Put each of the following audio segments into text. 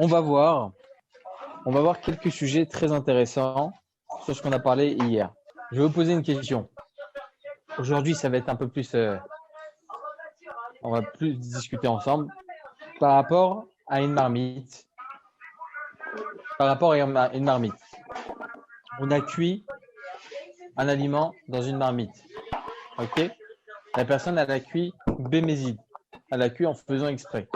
On va voir, on va voir quelques sujets très intéressants sur ce qu'on a parlé hier. Je vais vous poser une question. Aujourd'hui, ça va être un peu plus, on va plus discuter ensemble par rapport à une marmite. Par rapport à une marmite, on a cuit un aliment dans une marmite. Ok? La personne, elle a cuit bémézide. Elle a cuit en faisant exprès.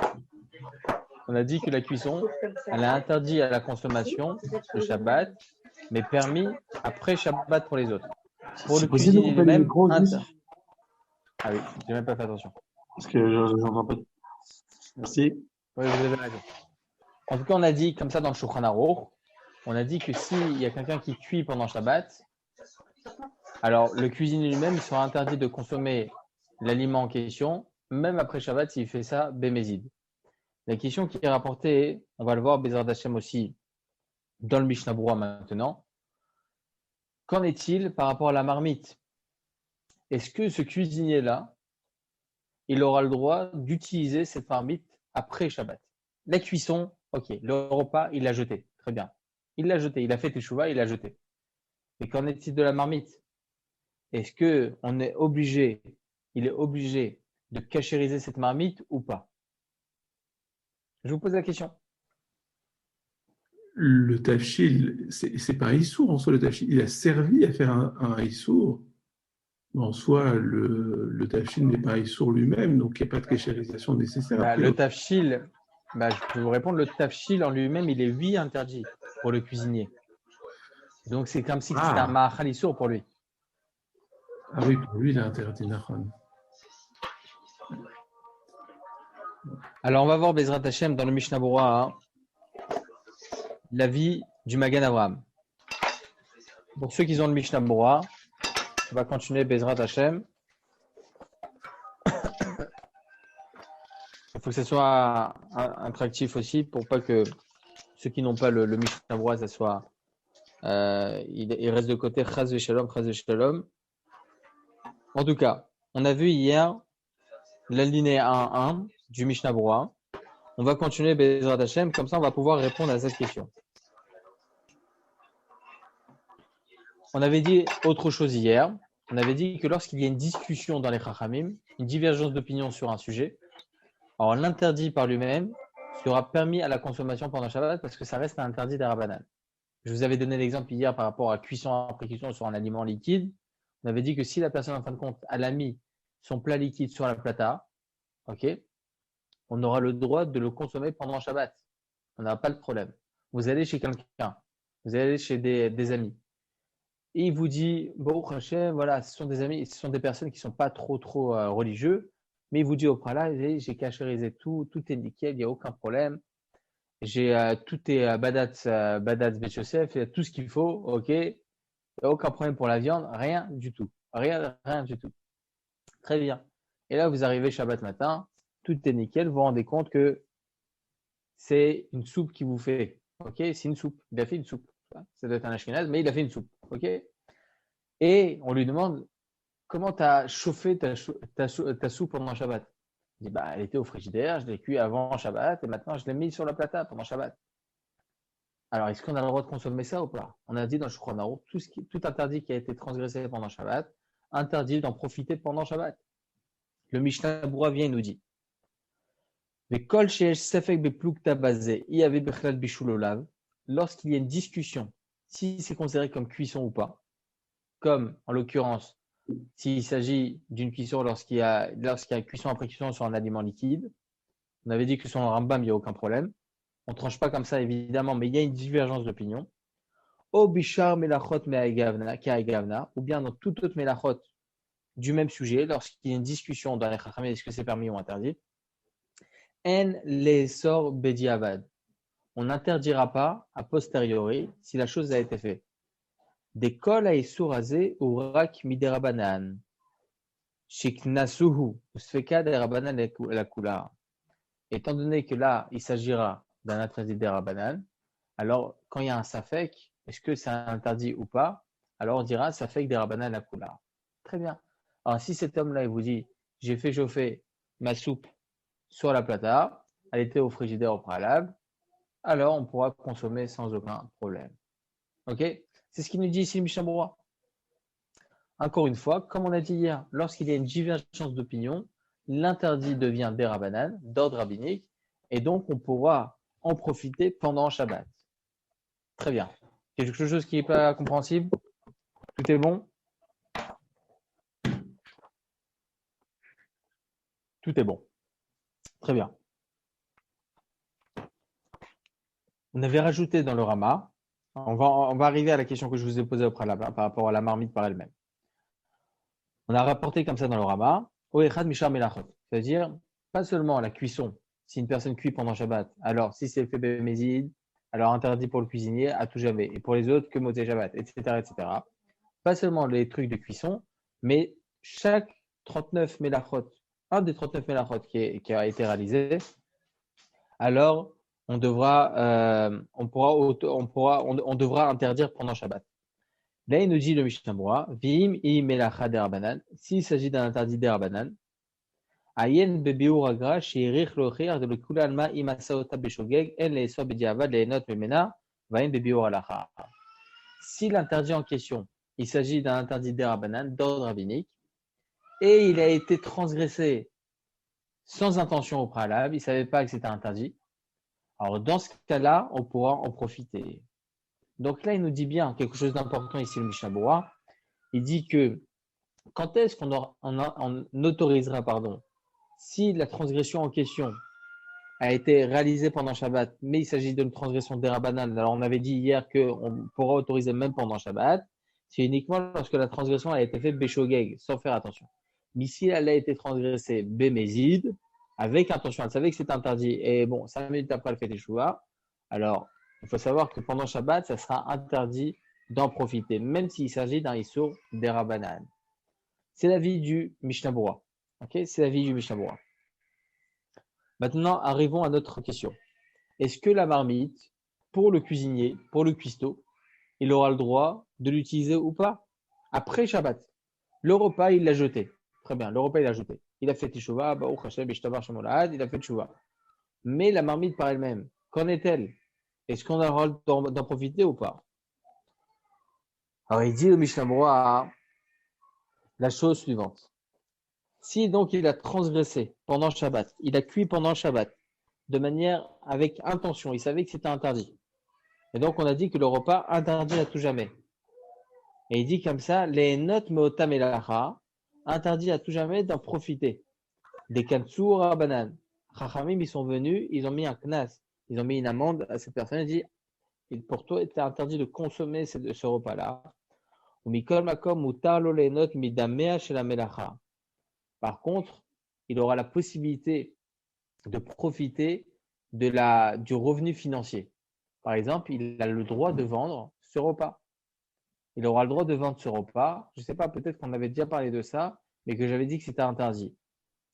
On a dit que la cuisson, elle est interdite à la consommation le Shabbat, mais permis après Shabbat pour les autres. Pour le C'est possible de cuisinier couper les lui-même, micros juste Ah oui, j'ai même pas fait attention. parce que je n'entends pas. Merci. Oui, vous avez raison. En tout cas, on a dit comme ça dans le Shulchan Aruch, on a dit que s'il y a quelqu'un qui cuit pendant Shabbat, alors le cuisinier lui-même sera interdit de consommer l'aliment en question, même après Shabbat s'il fait ça bémézide. La question qui est rapportée, on va le voir Bezrat Hashem aussi dans le Mishnah Berurah maintenant. Qu'en est-il par rapport à la marmite? Est-ce que ce cuisinier-là, il aura le droit d'utiliser cette marmite après Shabbat? La cuisson, ok. Le repas, il l'a jeté. Très bien. Il l'a jeté. Il a fait teshuva, il l'a jeté. Mais qu'en est-il de la marmite? Est-ce que il est obligé de cachériser cette marmite ou pas? Je vous pose la question. Le tafshil, c'est pas Issour en soi, le tafshil. Il a servi à faire un Issour. En soi, le tafshil n'est pas Issour lui-même, donc il n'y a pas de kéchérisation nécessaire. Le tafshil, je peux vous répondre, le tafshil en lui-même, il est interdit pour le cuisinier. Donc c'est comme si c'était un ma'achal Issour pour lui. Ah oui, pour lui, il a interdit Nachon. Alors on va voir Bezrat Hashem dans le Mishnah Berurah, la vie du Magen Avraham. Pour ceux qui ont le Mishnah Berurah, on va continuer Bezrat Hashem. Il faut que ce soit attractif aussi pour pas que ceux qui n'ont pas le Mishnah Berurah, ça soit il reste de côté Chaz v'Shalom, Chaz v'Shalom. En tout cas, on a vu hier l'alinéa 1.1 du Mishnah Berurah. On va continuer Bezrat Hashem, comme ça on va pouvoir répondre à cette question. On avait dit autre chose hier. On avait dit que lorsqu'il y a une discussion dans les Chachamim, une divergence d'opinion sur un sujet, alors l'interdit par lui-même sera permis à la consommation pendant Shabbat parce que ça reste un interdit des Rabbanan. Je vous avais donné l'exemple hier par rapport à cuisson après cuisson sur un aliment liquide. On avait dit que si la personne, en fin de compte, elle a mis son plat liquide sur la plata, ok, on aura le droit de le consommer pendant Shabbat. On n'a pas de problème. Vous allez chez quelqu'un, vous allez chez des amis. Et il vous dit, bon, Hachem, voilà, ce sont des amis, ce sont des personnes qui ne sont pas trop religieux, mais il vous dit au préalable, j'ai cachérisé tout est nickel, il n'y a aucun problème. Tout est Badat Bet Yosef, il y a tout ce qu'il faut, ok, il n'y a aucun problème pour la viande, rien du tout. Rien du tout. Très bien. Et là, vous arrivez Shabbat matin, tout est nickel, vous vous rendez compte que c'est une soupe qui vous fait, ok, c'est une soupe, il a fait une soupe. Ça doit être un ashkenaz, mais il a fait une soupe, ok. Et on lui demande comment tu as chauffé ta soupe pendant Shabbat. Il dit elle était au frigidaire, je l'ai cuit avant Shabbat et maintenant je l'ai mis sur la plata pendant Shabbat. Alors est-ce qu'on a le droit de consommer ça ou pas? On a dit dans le Shulchan Aruch, tout interdit qui a été transgressé pendant Shabbat, interdit d'en profiter pendant Shabbat. Le Mishnah Berurah vient et nous dit lorsqu'il y a une discussion, si c'est considéré comme cuisson ou pas, comme en l'occurrence, s'il s'agit d'une cuisson lorsqu'il y a cuisson après cuisson sur un aliment liquide, on avait dit que sur le Rambam, il n'y a aucun problème. On ne tranche pas comme ça, évidemment, mais il y a une divergence d'opinion. Ou bishar melachot me'agavna, ou bien dans toute autre melachot du même sujet, lorsqu'il y a une discussion dans les chachamim, est-ce que c'est permis ou interdit? En lesor bediavad. On n'interdira pas a posteriori si la chose a été faite. Des kol haïsour azé ou rak miderabanan. Shiknasuhu usfeka derabanan la kula. Étant donné que là, il s'agira d'un interdit derabanan, alors quand il y a un safek, est-ce que c'est interdit ou pas? Alors on dira safek derabanan la kula. Très bien. Alors si cet homme-là, il vous dit, j'ai fait chauffer ma soupe sur la plata, elle était au frigidaire au préalable, alors on pourra consommer sans aucun problème. Ok? C'est ce qu'il nous dit ici le Mishnah Berurah. Encore une fois, comme on a dit hier, lorsqu'il y a une divergence d'opinion, l'interdit devient dérabanan, d'ordre rabbinique, et donc on pourra en profiter pendant Shabbat. Très bien. Quelque chose qui n'est pas compréhensible? Tout est bon? Tout est bon. Très bien. On avait rajouté dans le Rama, on va arriver à la question que je vous ai posée au préalable par rapport à la marmite par elle-même. On a rapporté comme ça dans le Rama, Oechad Mishar Melachot, c'est-à-dire pas seulement la cuisson, si une personne cuit pendant Shabbat, alors si c'est fait bémézid, alors interdit pour le cuisinier à tout jamais, et pour les autres que Motzei Shabbat, etc., etc. Pas seulement les trucs de cuisson, mais chaque 39 Melachot, un des 39 Melachot qui a été réalisé, alors on devra interdire pendant Shabbat. Là, il nous dit le Mishnah Berurah, Vim i melacha derabanan, s'il s'agit d'un interdit derabanan, ayen bebiur agra sheirich lochir de lekula alma imasaota beshogeg en leesor bediavad leenot memena vayen bebiur alacha. Si l'interdit en question, il s'agit d'un interdit derabanan d'ordre rabbinique et il a été transgressé sans intention au préalable, il ne savait pas que c'était interdit. Alors dans ce cas-là, on pourra en profiter. Donc là, il nous dit bien quelque chose d'important ici, le Mishnah Berurah. Il dit que quand est-ce qu'on autorisera, si la transgression en question a été réalisée pendant Shabbat, mais il s'agit d'une transgression dérabanan. Alors on avait dit hier qu'on pourra autoriser même pendant Shabbat. C'est uniquement lorsque la transgression a été faite béshogeg, sans faire attention. Mais si elle a été transgressée bémézid, avec intention, elle savait que c'était interdit, et bon, 5 minutes après elle fait teshuva, alors il faut savoir que pendant Shabbat, ça sera interdit d'en profiter, même s'il s'agit d'un issour dérabanan. C'est l'avis du Mishnah Berurah. Okay, c'est l'avis du Mishnah Berurah. Maintenant, arrivons à notre question. Est-ce que la marmite, pour le cuisinier, pour le cuistot, il aura le droit de l'utiliser ou pas après Shabbat? Le repas, il l'a jeté. Très bien, le repas, il l'a jeté. Il a fait teshuva, il a fait teshuva. Mais la marmite par elle-même, qu'en est-elle? Est-ce qu'on aura le droit d'en profiter ou pas? Alors, il dit le Mishnah Berurah la chose suivante. Si donc il a transgressé pendant Shabbat, il a cuit pendant Shabbat, de manière avec intention, il savait que c'était interdit. Et donc on a dit que le repas interdit à tout jamais. Et il dit comme ça, les notes meotam elacha, interdit à tout jamais d'en profiter. Des kantsur à banane. Chachamim, ils sont venus, ils ont mis un knas, ils ont mis une amende à cette personne, il dit, pour toi, il était interdit de consommer ce repas-là. Par contre, il aura la possibilité de profiter du revenu financier. Par exemple, il a le droit de vendre ce repas. Il aura le droit de vendre ce repas. Je ne sais pas, peut-être qu'on avait déjà parlé de ça, mais que j'avais dit que c'était interdit.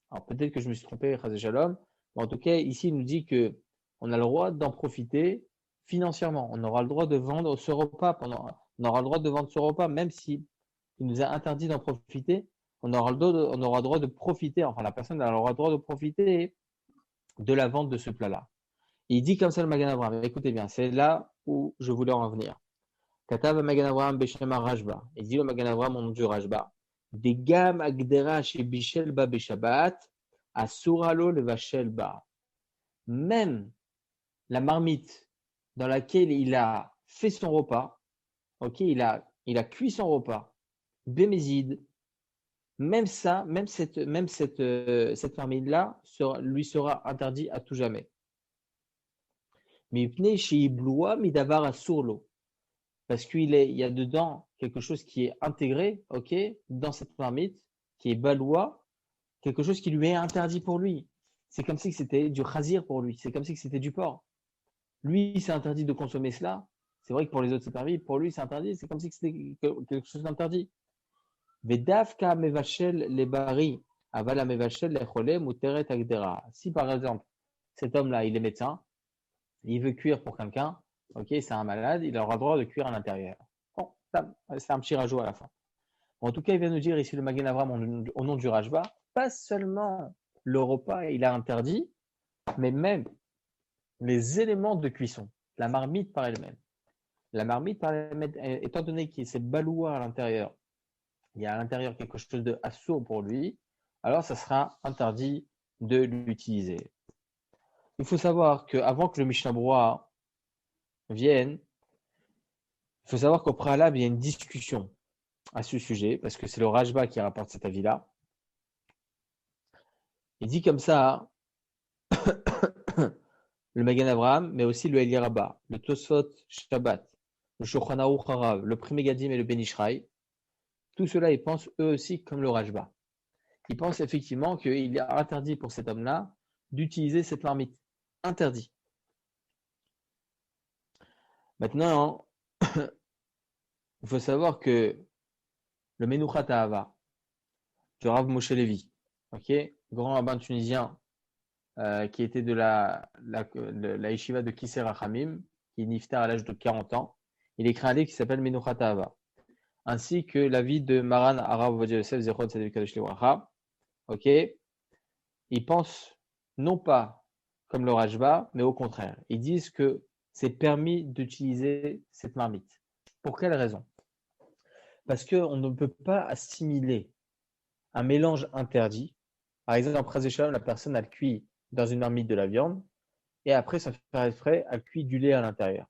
Alors peut-être que je me suis trompé, Chazé Shalom. Mais en tout cas, ici, il nous dit qu'on a le droit d'en profiter financièrement. On aura le droit de vendre ce repas on aura le droit de vendre ce repas, même si il nous a interdit d'en profiter. On aura le droit de profiter, enfin la personne aura le droit de profiter de la vente de ce plat-là. Il dit comme ça le Magen Avraham. Écoutez bien, c'est là où je voulais en venir. Katav Magen Avraham Beshema Rajba. Il dit le Magen Avraham au nom du Rajba. Des gam agdera chez Bishel ba beshabbat, asuralo le vachel ba. Même la marmite dans laquelle il a fait son repas, ok, il a cuit son repas, bémézid, même ça, même cette marmite-là lui sera interdit à tout jamais. Parce qu'il y a dedans quelque chose qui est intégré, ok, dans cette marmite, qui est baloua, quelque chose qui lui est interdit pour lui. C'est comme si c'était du chazir pour lui, c'est comme si c'était du porc. Lui, c'est interdit de consommer cela. C'est vrai que pour les autres, c'est permis. Pour lui, c'est interdit. C'est comme si c'était quelque chose d'interdit. Vedavka mevachel les bari, avala mevachel les cholem ou teret agdera. Si par exemple, cet homme-là, il est médecin, il veut cuire pour quelqu'un, ok, c'est un malade, il aura le droit de cuire à l'intérieur. Bon, c'est un petit rajout à la fin. En tout cas, il vient nous dire ici le Magen Avraham au nom du Rajba, pas seulement le repas, il a interdit, mais même les éléments de cuisson, la marmite par elle-même. La marmite par elle-même, étant donné qu'il y a ces balouards à l'intérieur, il y a à l'intérieur quelque chose de assourd pour lui, alors ça sera interdit de l'utiliser. Il faut savoir qu'avant que le Mishnah Berurah vienne, il faut savoir qu'au préalable, il y a une discussion à ce sujet, parce que c'est le Rajba qui rapporte cet avis-là. Il dit comme ça, le Magen Avraham, mais aussi le Eli Rabba, le Tosfot Shabbat, le Shulchan Aruch Harav, le Pri Megadim et le Ben Ishraï, tout cela, ils pensent eux aussi comme le Rajba. Ils pensent effectivement qu'il est interdit pour cet homme-là d'utiliser cette marmite. Interdit. Maintenant, il faut savoir que le Menuchat Ahava, du Rav Moshe Levi, grand rabbin tunisien qui était de la yeshiva de Kisser Hachamim, qui est niftar à l'âge de 40 ans, il écrit un livre qui s'appelle Menuchat Ahava, ainsi que l'avis de Maran Arav Ovadia Yosef Zechon Tzedek Kadosh Livracha. Ils pensent non pas comme le Rajba, mais au contraire. Ils disent que c'est permis d'utiliser cette marmite. Pour quelle raison? Parce qu'on ne peut pas assimiler un mélange interdit. Par exemple, la personne a cuit dans une marmite de la viande et après, ça fait exprès, elle cuit du lait à l'intérieur.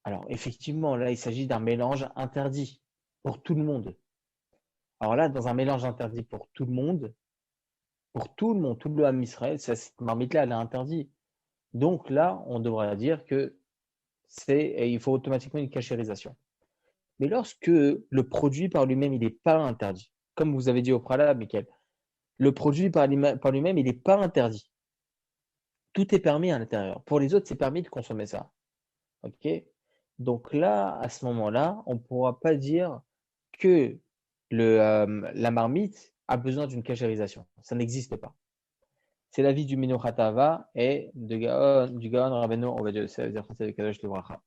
Alors, effectivement, là, il s'agit d'un mélange interdit pour tout le monde. Alors là, dans un mélange interdit pour tout le monde, tout le Ham Israël, cette marmite-là, elle est interdite. Donc là, on devrait dire que il faut automatiquement une cachérisation. Mais lorsque le produit par lui-même, il n'est pas interdit, comme vous avez dit au préalable, Michael, le produit par lui-même, il n'est pas interdit. Tout est permis à l'intérieur. Pour les autres, c'est permis de consommer ça. Ok? Donc là, à ce moment-là, on ne pourra pas dire que la marmite a besoin d'une cachérisation. Ça n'existe pas. C'est l'avis du Menuchat Ahava et du Gaon Rabbeinu Ovadia Yosef Zechon Tzedek Kadosh Livracha.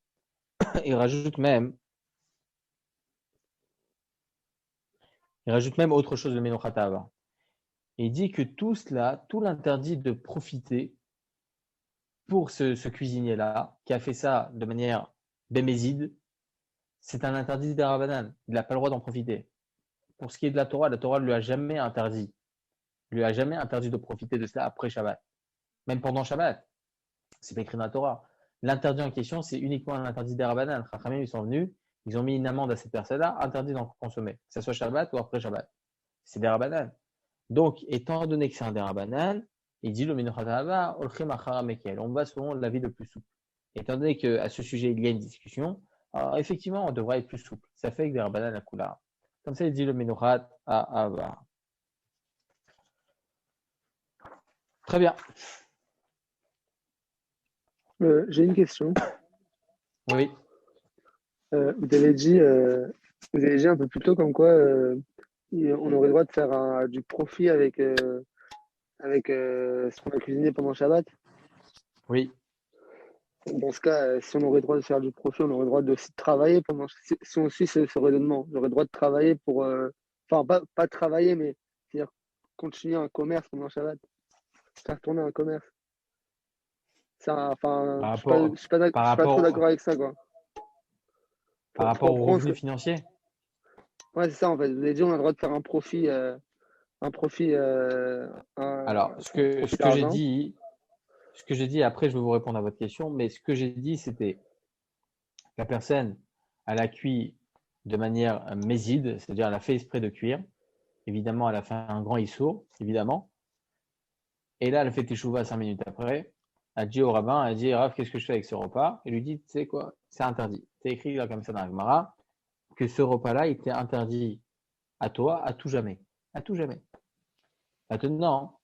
Il rajoute même autre chose, le Menuchat Ahava. Il dit que tout cela, tout l'interdit de profiter pour ce cuisinier-là, qui a fait ça de manière béméside, c'est un interdit des Rabbanan. Il n'a pas le droit d'en profiter. Pour ce qui est de la Torah ne lui a jamais interdit. Il lui a jamais interdit de profiter de cela après Shabbat. Même pendant Shabbat. C'est pas écrit dans la Torah. L'interdit en question, c'est uniquement un interdit des Rabbanan. Les Chachamim, ils sont venus, ils ont mis une amende à cette personne-là, interdit d'en consommer, que ce soit Shabbat ou après Shabbat. C'est des Rabbanan. Donc, étant donné que c'est un des Rabbanan, il dit le Menuchat Ahava, Olchim Achara Mekel. On va selon l'avis le plus souple. Étant donné qu'à ce sujet, il y a une discussion, alors effectivement, on devrait être plus souple. Ça fait que des Rabbanan à Kula. Comme ça, il dit le Menuchat Ahava. Très bien. J'ai une question. Oui. Vous avez dit un peu plus tôt comme quoi on aurait le droit de faire du profit avec ce qu'on a cuisiné pendant Shabbat. Oui. Dans ce cas, si on aurait le droit de faire du profit, on aurait le droit aussi de travailler pendant. Si on suit ce raisonnement, j'aurais le droit de travailler pour. Enfin, pas travailler, mais c'est-à-dire continuer un commerce pendant Shabbat, faire tourner un commerce. Par Je suis pas trop d'accord avec ça, quoi. Par rapport aux revenus financiers? Ouais, c'est ça, en fait. Vous avez dit on a le droit de faire un profit. Alors, ce que j'ai dit, après je vais vous répondre à votre question, mais ce que j'ai dit, c'était la personne, elle a cuit de manière méside, c'est-à-dire elle a fait exprès de cuire. Évidemment, elle a fait un grand issour, évidemment. Et là, elle a fait teshuva 5 minutes après. Elle dit au rabbin, elle dit, Rav, qu'est-ce que je fais avec ce repas? Il lui dit, tu sais quoi, c'est interdit. C'est écrit là comme ça dans la Gemara, que ce repas-là était interdit à toi à tout jamais. À tout jamais. Maintenant,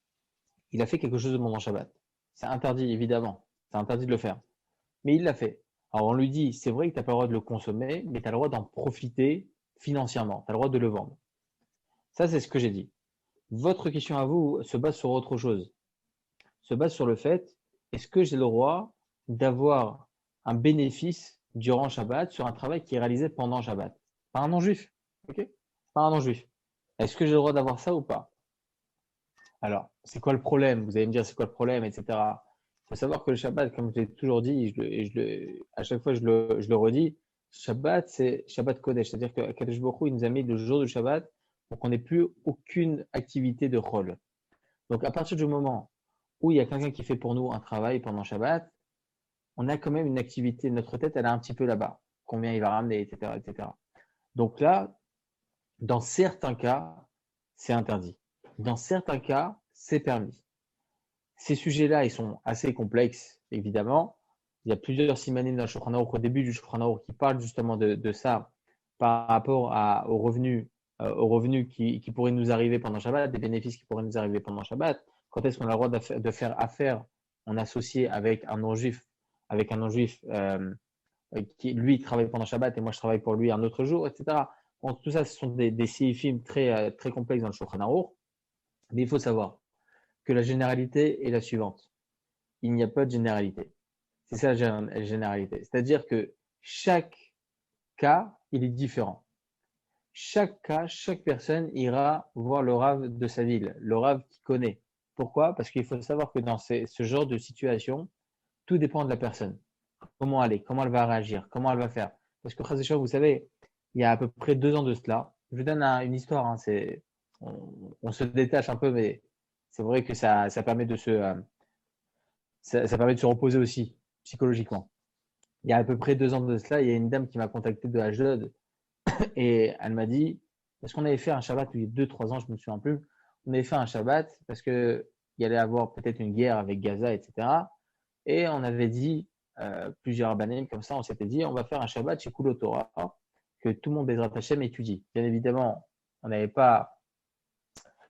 il a fait quelque chose de pendant Shabbat. C'est interdit, évidemment. C'est interdit de le faire. Mais il l'a fait. Alors on lui dit, c'est vrai que tu n'as pas le droit de le consommer, mais tu as le droit d'en profiter financièrement. Tu as le droit de le vendre. Ça, c'est ce que j'ai dit. Votre question à vous se base sur autre chose. Se base sur le fait, est-ce que j'ai le droit d'avoir un bénéfice durant Shabbat sur un travail qui est réalisé pendant Shabbat? Pas un non-juif. Ok? Pas un non-juif. Est-ce que j'ai le droit d'avoir ça ou pas? Alors, c'est quoi le problème? Vous allez me dire, c'est quoi le problème, etc. faut savoir que le Shabbat, comme je l'ai toujours dit, à chaque fois je le redis, Shabbat, c'est Shabbat Kodesh. C'est-à-dire que Kadosh Baruch Hu, il nous a mis le jour du Shabbat pour qu'on n'ait plus aucune activité de rôle. Donc, à partir du moment où il y a quelqu'un qui fait pour nous un travail pendant Shabbat, on a quand même une activité, notre tête, elle est un petit peu là-bas. Combien il va ramener, etc., etc. Donc là, dans certains cas, c'est interdit. Dans certains cas, c'est permis. Ces sujets-là, ils sont assez complexes, évidemment. Il y a plusieurs simanim dans le Shulchan Aruch, au début du Shulchan Aruch, qui parlent justement de ça par rapport aux revenus qui pourraient nous arriver pendant Shabbat, des bénéfices qui pourraient nous arriver pendant Shabbat. Quand est-ce qu'on a le droit de faire affaire en associé avec un non-juif, qui lui travaille pendant Shabbat et moi je travaille pour lui un autre jour, etc. Bon, tout ça, ce sont des séifim très, très complexes dans le Shulchan Aruch. Mais il faut savoir que la généralité est la suivante. Il n'y a pas de généralité. C'est ça la généralité. C'est-à-dire que chaque cas, il est différent. Chaque cas, chaque personne ira voir le Rav de sa ville, le Rav qu'il connaît. Pourquoi? Parce qu'il faut savoir que dans ce genre de situation, tout dépend de la personne. Comment elle est, comment elle va réagir, comment elle va faire. Parce que, vous savez, il y a à peu près 2 ans de cela, je vous donne une histoire, hein, on se détache un peu, mais c'est vrai que ça permet de ça permet de se reposer aussi, psychologiquement. Il y a à peu près 2 ans de cela, il y a une dame qui m'a contacté de Ashdod et elle m'a dit, parce qu'on avait fait un Shabbat il y a 2-3 ans, je ne me souviens plus, on avait fait un Shabbat parce qu'il y allait avoir peut-être une guerre avec Gaza, etc. Et on avait dit, plusieurs rabbinим comme ça, on s'était dit, on va faire un Shabbat chez Kulo Torah, que tout le monde Bezrat Hashem étudie. Bien évidemment, on n'avait pas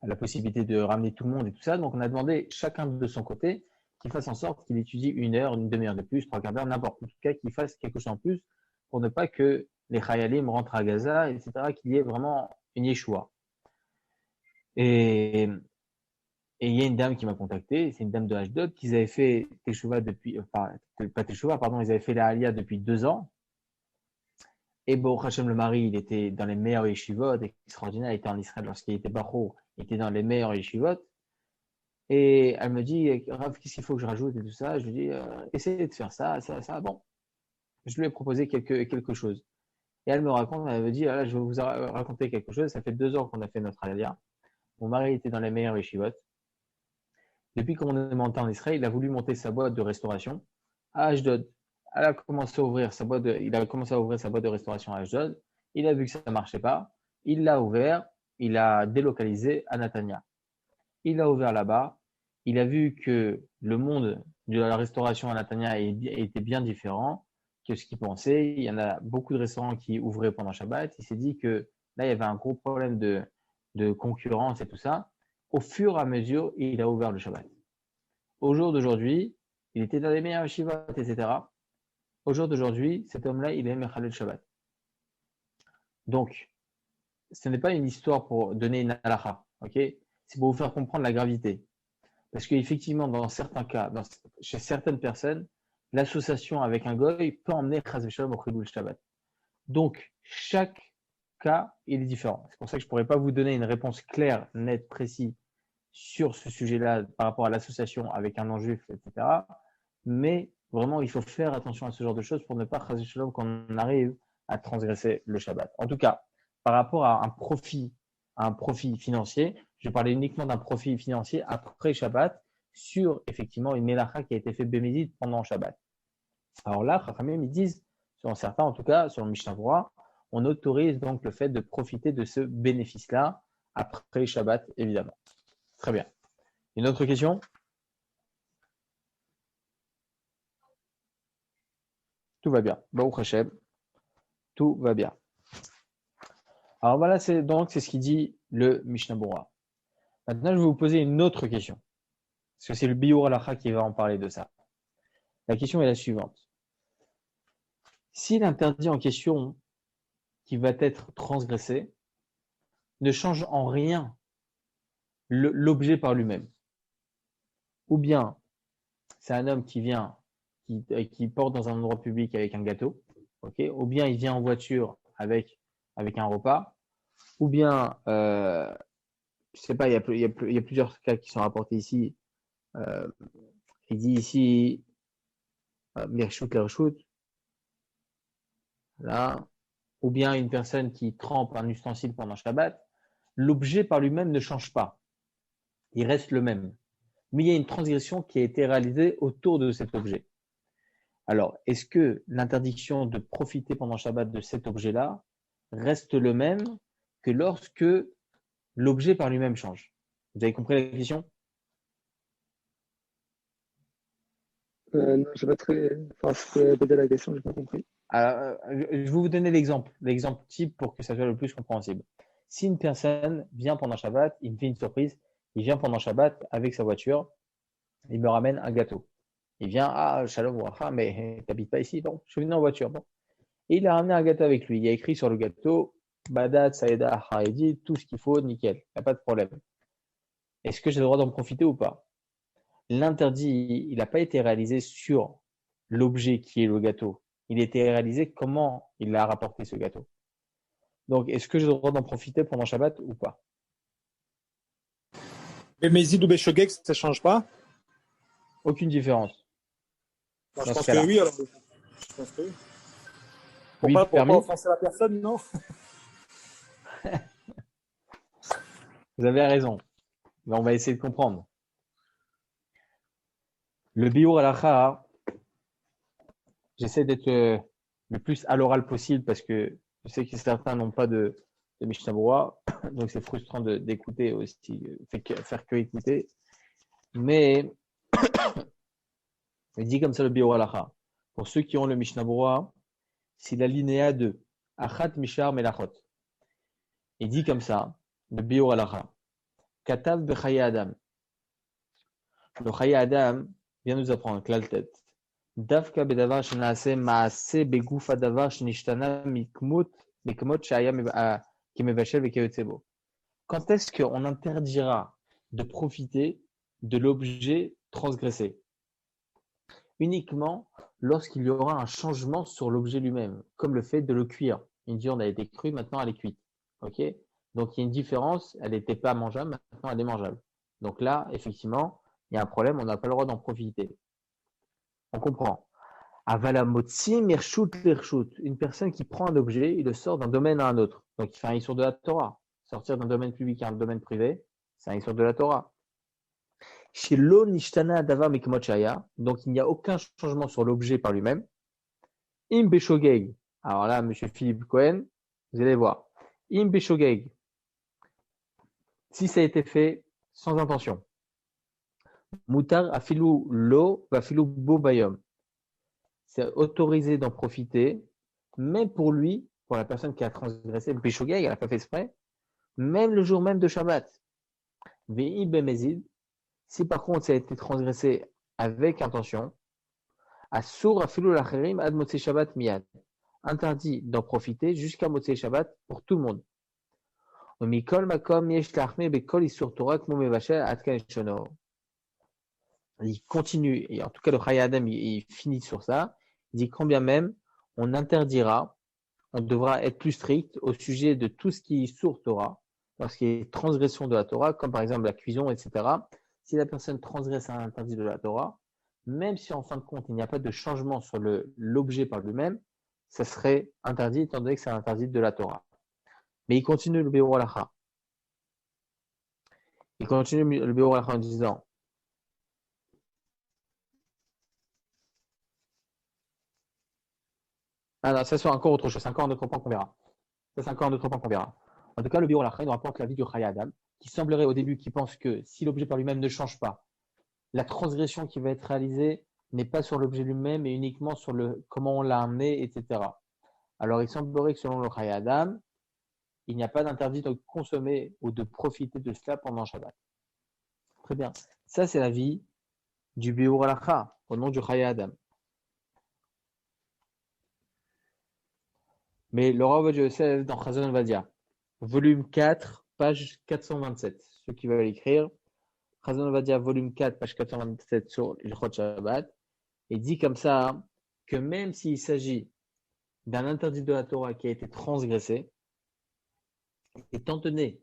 la possibilité de ramener tout le monde et tout ça, donc on a demandé chacun de son côté qu'il fasse en sorte qu'il étudie 1 heure, une demi-heure de plus, 3 quarts d'heure, n'importe. En tout cas, qu'il fasse quelque chose en plus pour ne pas que les Chayalim rentrent à Gaza, etc., qu'il y ait vraiment une Yeshua. Et il y a une dame qui m'a contacté, c'est une dame de Ashdod, qu'ils avaient fait Teshuvah depuis, enfin, pas Teshuvah, pardon, ils avaient fait la Aliyah depuis 2 ans. Et Baruch Hashem, le mari, il était dans les meilleurs yeshivot, extraordinaire, il était en Israël lorsqu'il était Bachor, il était dans les meilleurs yeshivot. Et elle me dit, Rav, qu'est-ce qu'il faut que je rajoute et tout ça. Je lui dis, essayez de faire ça, ça, ça. Bon, je lui ai proposé quelque chose. Et elle me dit, ah, je vais vous raconter quelque chose. Ça fait 2 ans qu'on a fait notre aliyah. Mon mari était dans les meilleurs yeshivot. Depuis qu'on est monté en Israël, il a voulu monter sa boîte de restauration à Ashdod. Il a commencé à ouvrir sa boîte de restauration à Ashdod. Il a vu que ça ne marchait pas. Il l'a ouvert. Il a délocalisé à Natania. Il a ouvert là-bas. Il a vu que le monde de la restauration à Natania était bien différent que ce qu'il pensait. Il y en a beaucoup de restaurants qui ouvraient pendant Shabbat. Il s'est dit que là, il y avait un gros problème de concurrence et tout ça. Au fur et à mesure, il a ouvert le Shabbat. Au jour d'aujourd'hui, il était dans les meilleurs yeshivot, etc. Au jour d'aujourd'hui, cet homme-là, il est Mechalel Shabbat. Donc, ce n'est pas une histoire pour donner une halakha, ok? C'est pour vous faire comprendre la gravité. Parce qu'effectivement, dans certains cas, chez certaines personnes, l'association avec un goy peut emmener Chaz v'Shalom au Chilul Shabbat. Donc, chaque cas, il est différent. C'est pour ça que je ne pourrais pas vous donner une réponse claire, nette, précise sur ce sujet-là par rapport à l'association avec un non-juif, etc. Mais vraiment, il faut faire attention à ce genre de choses pour ne pas, Chaz v'Shalom, qu'on arrive à transgresser le Shabbat. En tout cas, par rapport à un profit financier, je parlais uniquement d'un profit financier après Shabbat sur effectivement une mélacha qui a été faite bémédite pendant Shabbat. Alors là, Chachamim, ils disent, selon certains en tout cas, sur le Mishnah Torah, on autorise donc le fait de profiter de ce bénéfice-là après Shabbat, évidemment. Très bien. Une autre question? Tout va bien. Baruch Hashem. Tout va bien. Alors voilà, c'est ce qu'il dit le Mishnah Berurah. Maintenant, je vais vous poser une autre question. Parce que c'est le Biur Halacha qui va en parler de ça. La question est la suivante. Si l'interdit en question qui va être transgressé ne change en rien l'objet par lui-même, ou bien c'est un homme qui vient, qui porte dans un endroit public avec un gâteau, okay, ou bien il vient en voiture avec un repas, ou bien, je sais pas, il y a plusieurs cas qui sont rapportés ici. Il dit ici, Mirshut Lershut, là, ou bien une personne qui trempe un ustensile pendant Shabbat, l'objet par lui-même ne change pas. Il reste le même. Mais il y a une transgression qui a été réalisée autour de cet objet. Alors, est-ce que l'interdiction de profiter pendant Shabbat de cet objet-là reste le même que lorsque l'objet par lui-même change? Vous avez compris la question? Non, j'ai pas très. Enfin, je peux répéter la question, j'ai pas compris. Alors, je vais vous donner l'exemple type pour que ça soit le plus compréhensible. Si une personne vient pendant Shabbat, il me fait une surprise, il vient pendant Shabbat avec sa voiture, il me ramène un gâteau. Il vient, Shalom Bracha, mais t'habites pas ici? Bon, je suis venu en voiture. Bon. Et il a ramené un gâteau avec lui. Il y a écrit sur le gâteau, Badat, Saïda, Haredi, tout ce qu'il faut, nickel, il n'y a pas de problème. Est-ce que j'ai le droit d'en profiter ou pas? L'interdit, il n'a pas été réalisé sur l'objet qui est le gâteau. Il a été réalisé comment il a rapporté ce gâteau. Donc, est-ce que j'ai le droit d'en profiter pendant Shabbat ou pas? Bémézid ou Béchogeg, ça ne change pas? Aucune différence. Je Dans pense ce cas-là. que oui. Alors, je pense que oui. Oui, Pour pas permis. offenser la personne, non? Vous avez raison. Mais on va essayer de comprendre. Le biur halakha, j'essaie d'être le plus à l'oral possible parce que je sais que certains n'ont pas de Mishnah Berurah, donc c'est frustrant d'écouter aussi, faire que écouter. Mais il dit comme ça le biur halakha. Pour ceux qui ont le Mishnah Berurah, c'est la linéa 2. Achat mishar melachot. Il dit comme ça, le biur halakha. Katav bechaye adam. Le chaye adam vient nous apprendre que l'altet. Davka bedavar shenaase maase beguf adavar shenishtana mikmot shaya kimevashel vekeyotsebo. Quand est-ce qu'on interdira de profiter de l'objet transgressé? Uniquement lorsqu'il y aura un changement sur l'objet lui-même, comme le fait de le cuire. Une viande a été crue, maintenant elle est cuite. Ok? Donc il y a une différence, elle n'était pas mangeable, maintenant elle est mangeable. Donc là, effectivement, il y a un problème, on n'a pas le droit d'en profiter. On comprend. Avalamotzi mirshut lirshut. Une personne qui prend un objet, il le sort d'un domaine à un autre. Donc il fait un issur de la Torah. Sortir d'un domaine public à un domaine privé, c'est un issur de la Torah. Shelo nishtana davar mikmot shaya. Donc il n'y a aucun changement sur l'objet par lui-même. Im beshogeg. Alors là, monsieur Philippe Cohen, vous allez voir. Im beshogeg. Si ça a été fait sans intention. Mutar afilou lo vafilou bo bayom. C'est autorisé d'en profiter, même pour lui, pour la personne qui a transgressé le péchogeg, elle n'a pas fait exprès, même le jour même de Shabbat. Vei bemezid. Si par contre ça a été transgressé avec intention, asur afilou lacherim ad motzei Shabbat miyad. Interdit d'en profiter jusqu'à motzei Shabbat pour tout le monde. Mikol makom yesh lachme bekol isur Torah kmo mevashel ad kan shono. Il continue, et en tout cas le Chaye Adam il finit sur ça, il dit quand bien même on interdira, on devra être plus strict au sujet de tout ce qui est sur Torah, lorsqu'il y a transgression de la Torah, comme par exemple la cuisson, etc. Si la personne transgresse un interdit de la Torah, même si en fin de compte il n'y a pas de changement sur l'objet par lui-même, ça serait interdit étant donné que c'est un interdit de la Torah. Mais il continue le Biur halakha. Il continue le Biur halakha en disant ah non, ça c'est encore autre chose, c'est encore un autre point qu'on verra. Ça c'est encore un autre point qu'on verra. En tout cas, le Biur halakha nous rapporte la vie du Chaye Adam, qui semblerait au début qui pense que si l'objet par lui-même ne change pas, la transgression qui va être réalisée n'est pas sur l'objet lui-même, mais uniquement sur comment on l'a amené, etc. Alors il semblerait que selon le Chaye Adam, il n'y a pas d'interdit de consommer ou de profiter de cela pendant Shabbat. Très bien. Ça c'est la vie du Biur halakha, au nom du Chaye Adam. Mais le Rav Ovadia Yosef dans Chazon Ovadia, volume 4, page 427. Ceux qui veulent écrire, Chazon Ovadia, volume 4, page 427 sur Ilchot Shabbat, il dit comme ça que même s'il s'agit d'un interdit de la Torah qui a été transgressé, étant donné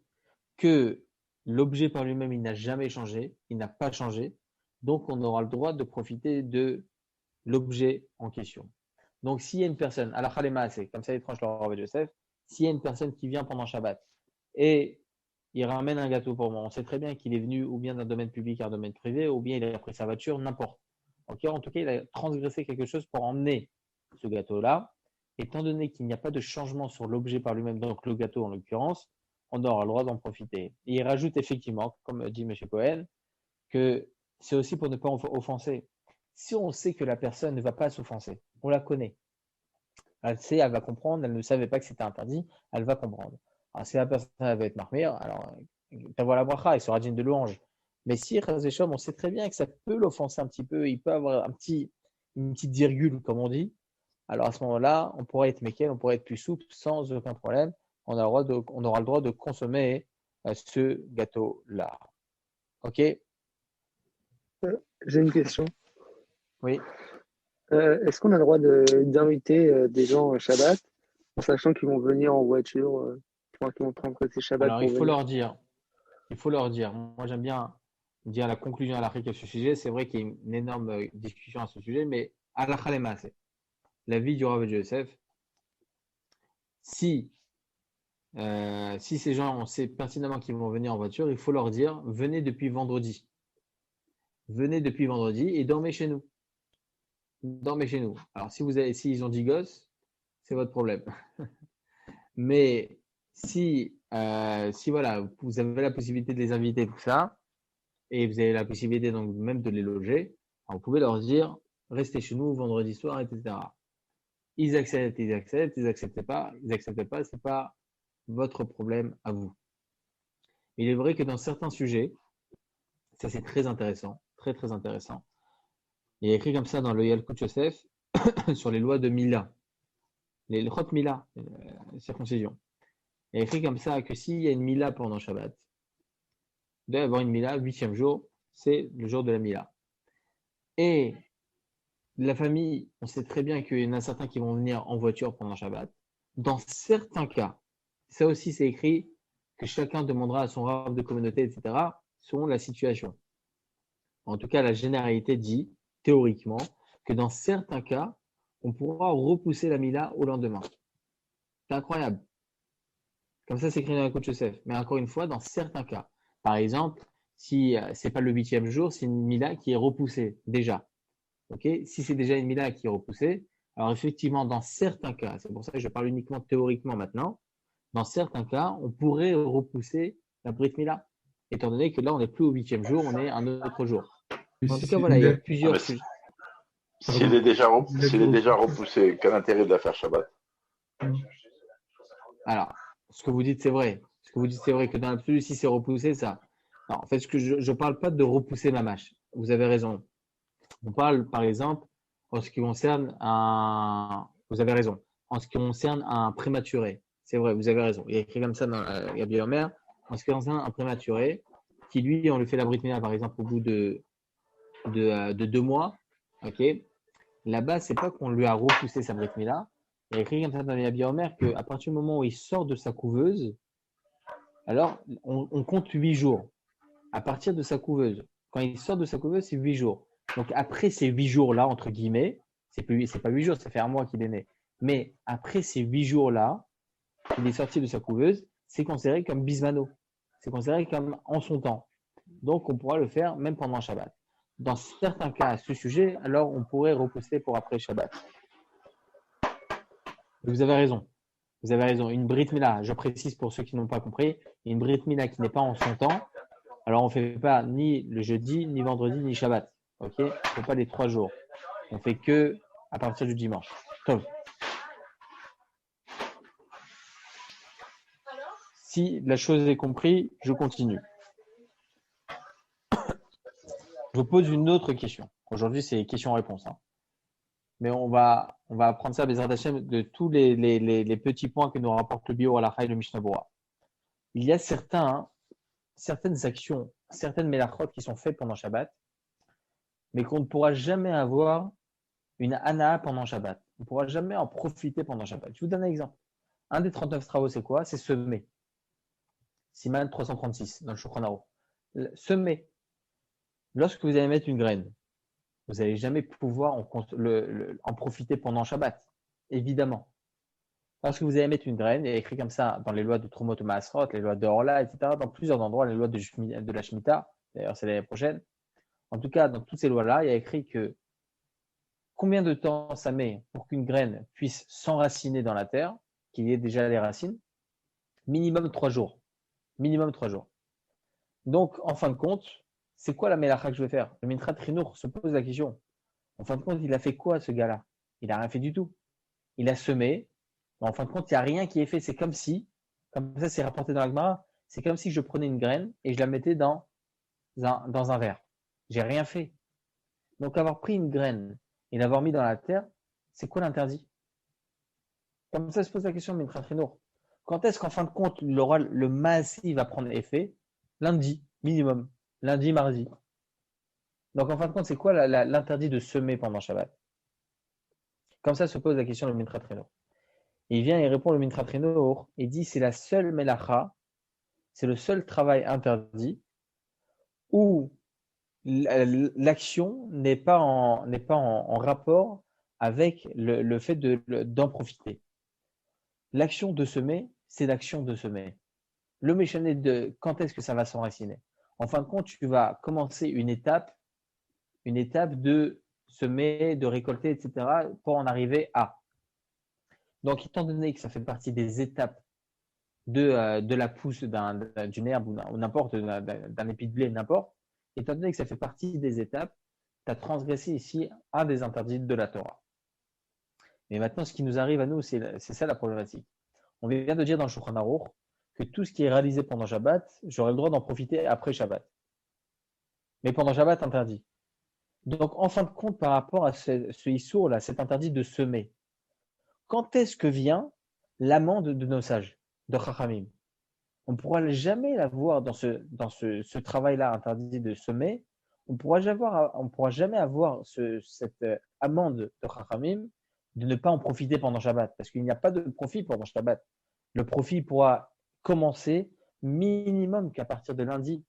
que l'objet par lui-même il n'a jamais changé, il n'a pas changé, Donc, on aura le droit de profiter de l'objet en question. Donc, s'il y a une personne, à la Khalema, c'est comme ça étrange le Rav Joseph, s'il y a une personne qui vient pendant Shabbat et il ramène un gâteau pour moi, on sait très bien qu'il est venu ou bien d'un domaine public à un domaine privé, ou bien il a pris sa voiture, n'importe. Okay, en tout cas, il a transgressé quelque chose pour emmener ce gâteau-là. Étant donné qu'il n'y a pas de changement sur l'objet par lui-même, donc le gâteau en l'occurrence, on aura le droit d'en profiter. Et il rajoute effectivement, comme dit M. Cohen, que c'est aussi pour ne pas offenser. Si on sait que la personne ne va pas s'offenser, on la connaît. Elle sait, elle va comprendre, elle ne savait pas que c'était interdit, elle va comprendre. Alors, si la personne elle va être marmire, alors t'avoir la bracha, il sera digne de louange. Mais si on sait très bien que ça peut l'offenser un petit peu, il peut avoir une petite virgule, comme on dit. Alors à ce moment-là, on pourrait être méquel, on pourrait être plus souple sans aucun problème. On aura le droit de consommer ce gâteau-là. Ok? J'ai une question. Oui. Est-ce qu'on a le droit d'inviter des gens au Shabbat en sachant qu'ils vont venir en voiture, qu'ils vont transgresser Shabbat Alors pour il faut venir? leur dire. Il faut leur dire. Moi j'aime bien dire la conclusion à l'Afrique à ce sujet. C'est vrai qu'il y a une énorme discussion à ce sujet, mais à la Khalema, c'est la vie du Rav Joseph. Si ces gens, on sait pertinemment qu'ils vont venir en voiture, il faut leur dire venez depuis vendredi. Venez depuis vendredi et dormez chez nous. Dormez chez nous. Alors, s'ils ont 10 gosses, c'est votre problème. Mais si voilà, vous avez la possibilité de les inviter, tout ça, et vous avez la possibilité donc même de les loger, alors vous pouvez leur dire restez chez nous vendredi soir, etc. Ils acceptent, ils acceptent pas, c'est pas votre problème à vous. Il est vrai que dans certains sujets, ça c'est très intéressant, très très intéressant. Il y a écrit comme ça dans le Yalkut Yosef sur les lois de Mila, les Chot Mila, circoncision. Il y a écrit comme ça que s'il y a une Mila pendant Shabbat, il doit y avoir une Mila, 8e jour, c'est le jour de la Mila. Et la famille, on sait très bien qu'il y en a certains qui vont venir en voiture pendant Shabbat. Dans certains cas, ça aussi c'est écrit que chacun demandera à son rav de communauté, etc., selon la situation. En tout cas, la généralité dit, théoriquement, que dans certains cas, on pourra repousser la Mila au lendemain. C'est incroyable. Comme ça, c'est écrit dans la Coach Yosef. Mais encore une fois, dans certains cas. Par exemple, si c'est pas le 8e jour, c'est une Mila qui est repoussée déjà. Okay, si c'est déjà une Mila qui est repoussée, alors effectivement, dans certains cas, c'est pour ça que je parle uniquement théoriquement maintenant, dans certains cas, on pourrait repousser la Brit Mila, étant donné que là, on n'est plus au 8e jour, on est un autre jour. En tout cas, voilà, il y a plusieurs sujets. S'il est déjà repoussé, quel intérêt de la faire Shabbat? Alors, ce que vous dites, c'est vrai. Ce que vous dites, c'est vrai que dans l'absolu, si c'est repoussé, ça. Non, en fait, je ne parle pas de repousser ma mâche. Vous avez raison. On parle, par exemple, en ce qui concerne un. Vous avez raison. En ce qui concerne un prématuré. C'est vrai, vous avez raison. Il y a écrit comme ça dans Gabriel Omer. En ce qui concerne un prématuré, qui lui, on lui fait la Brit Mila, par exemple, au bout de 2 mois. Ok. Là-bas, c'est pas qu'on lui a repoussé sa Brit Mila. Il y a écrit comme ça dans les Omer qu'à partir du moment où il sort de sa couveuse, alors on compte 8 jours. À partir de sa couveuse. Quand il sort de sa couveuse, c'est 8 jours. Donc après ces 8 jours-là, entre guillemets, c'est pas 8 jours, ça fait un mois qu'il est né. Mais après ces 8 jours-là, il est sorti de sa couveuse, c'est considéré comme bismano. C'est considéré comme en son temps. Donc on pourra le faire même pendant Shabbat. Dans certains cas à ce sujet, alors on pourrait repousser pour après Shabbat. Vous avez raison. Vous avez raison. Une Brit Mila, je précise pour ceux qui n'ont pas compris, une Brit Mila qui n'est pas en son temps, alors on ne fait pas ni le jeudi, ni vendredi, ni Shabbat. Ok, on ne fait pas les 3 jours. On fait que à partir du dimanche. Top. Si la chose est comprise, je continue. Je vous pose une autre question. Aujourd'hui, c'est questions-réponses. Hein. Mais on va apprendre ça, Bezrat Hashem, de tous les petits points que nous rapporte le Bio à la Chai et le Mishnah Berurah. Il y a certaines actions, certaines melachot qui sont faites pendant Shabbat, mais qu'on ne pourra jamais avoir une hana pendant Shabbat. On ne pourra jamais en profiter pendant Shabbat. Je vous donne un exemple. Un des 39 travaux, c'est quoi? C'est semer. Siman 336 dans le Shulchan Aruch. Semer. Lorsque vous allez mettre une graine, vous n'allez jamais pouvoir en profiter pendant Shabbat, évidemment. Lorsque vous allez mettre une graine, il y a écrit comme ça dans les lois de Trumot Maasrot, les lois de Orla, etc., dans plusieurs endroits, les lois de la Shemitah, d'ailleurs c'est l'année prochaine. En tout cas, dans toutes ces lois-là, il y a écrit que combien de temps ça met pour qu'une graine puisse s'enraciner dans la terre, qu'il y ait déjà les racines? Minimum 3 jours. Minimum 3 jours. Donc, en fin de compte, c'est quoi la mélacha que je vais faire? Le Mintra Trinour se pose la question. En fin de compte, il a fait quoi ce gars-là? Il n'a rien fait du tout. Il a semé. En fin de compte, il n'y a rien qui est fait. C'est comme ça c'est rapporté dans la Gemara, c'est comme si je prenais une graine et je la mettais dans un verre. J'ai rien fait. Donc, avoir pris une graine et l'avoir mis dans la terre, c'est quoi l'interdit? Comme ça se pose la question de Mintra Trinour. Quand est-ce qu'en fin de compte, le maassi va prendre effet? Lundi, minimum. Lundi, mardi. Donc, en fin de compte, c'est quoi l'interdit de semer pendant Shabbat? Comme ça se pose la question de Mintra Trinour. Il vient et répond le Mintra Trinour et dit c'est la seule melacha, c'est le seul travail interdit où l'action n'est pas en rapport avec le fait d'en profiter. L'action de semer, c'est l'action de semer. Le méchané de quand est-ce que ça va s'enraciner? En fin de compte, tu vas commencer une étape de semer, de récolter, etc., pour en arriver à. Donc, étant donné que ça fait partie des étapes de la pousse d'une herbe ou n'importe, d'un épi de blé, n'importe, étant donné que ça fait partie des étapes, tu as transgressé ici un des interdits de la Torah. Mais maintenant, ce qui nous arrive à nous, c'est ça la problématique. On vient de dire dans le Shulchan Aruch que tout ce qui est réalisé pendant Shabbat, j'aurai le droit d'en profiter après Shabbat. Mais pendant Shabbat, interdit. Donc, en fin de compte, par rapport à ce issour-là, cet interdit de semer, quand est-ce que vient l'amende de nos sages, de Chachamim? On ne pourra jamais la voir dans ce travail-là interdit de semer. On ne pourra jamais avoir cette amende de Chachamim de ne pas en profiter pendant Shabbat, parce qu'il n'y a pas de profit pendant Shabbat. Le profit pourra commencer minimum qu'à partir de lundi.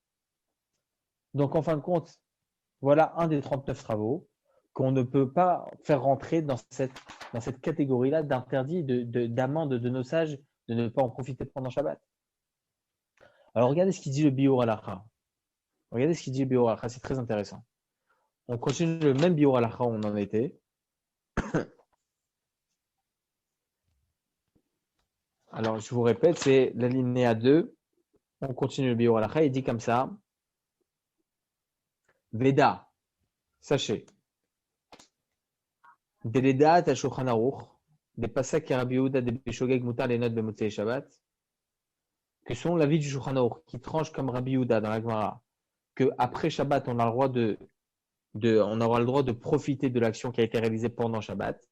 Donc, en fin de compte, voilà un des 39 travaux qu'on ne peut pas faire rentrer dans cette catégorie-là d'interdit, d'amende de nos sages de ne pas en profiter pendant Shabbat. Alors, regardez ce qu'il dit le Biur Halacha. Regardez ce qu'il dit le Biur Halacha, c'est très intéressant. On continue le même Biur Halacha où on en était. Alors, je vous répète, c'est l'alinéa 2. On continue le Biur Halacha. Il dit comme ça. Veda, sachez. Deleda ta Shulchan Aruch, des passages Rabbi Yehuda des Beshogeg Mutar les notes de Motzei Shabbat, que selon l'avis du Shulchan Aruch, qui tranche comme Rabbi Yehuda dans la Gemara, que après Shabbat, on a le droit on aura le droit de profiter de l'action qui a été réalisée pendant Shabbat,